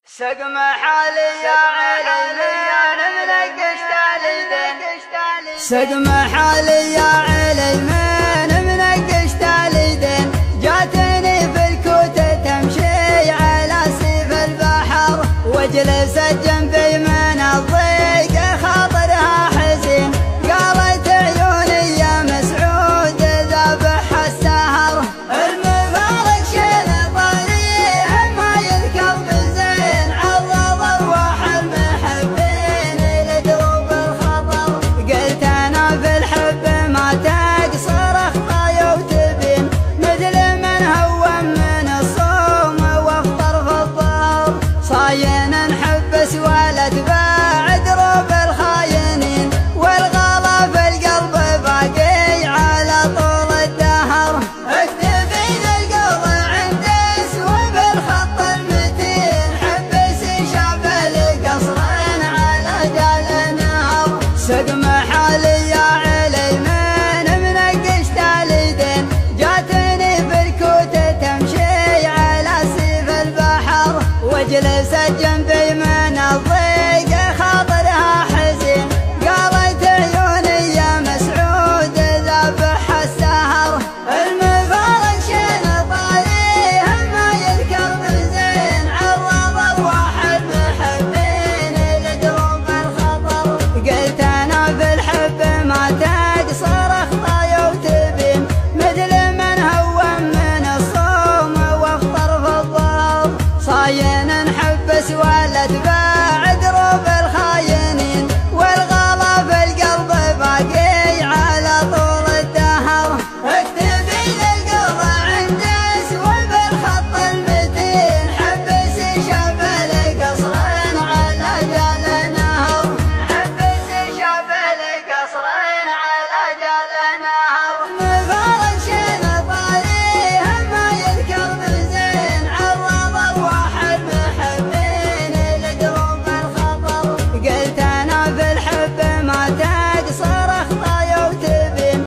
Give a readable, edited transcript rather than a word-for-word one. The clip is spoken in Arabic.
سقم حالي يا علي من منقشت عليدين سقم حالي يا علي من منقشت عليدين جاتني في الكوت تمشي على سيف البحر وجلست جنبي من الضيق خاطرها حزين قالت عيوني يا مسعود ذبح السهر المفارق شيل طريح ما يذكر بزين عرض ارواح المحبين لدروب الخطر قلت انا في الحب ما تقصر اخطايا وتبين مثل من هون من الصوم وافطر في الظهر صاين نحبس ولا تباع دروب الخاينين والغلا في القلب باقي على طول الدهر اكتفين القلب عند اسوب الخط المتين حبس شاف القصرين على جال نهر سقم حالي يا علي من منقشت عليدين جاتني في الكوت تمشي على سيف البحر وجلست جنبي من الضيق خاطرها حزين قالت عيوني يا مسعود ذبح السهر المفارق شين طريح ما يذكر بزين عرض ارواح المحبين لدروب الخطر قلت انا في الحب ما تقصر اخطايا وتبين مثل من هون من الصوم وافطر في الظهر صاين نحبس ولا تبان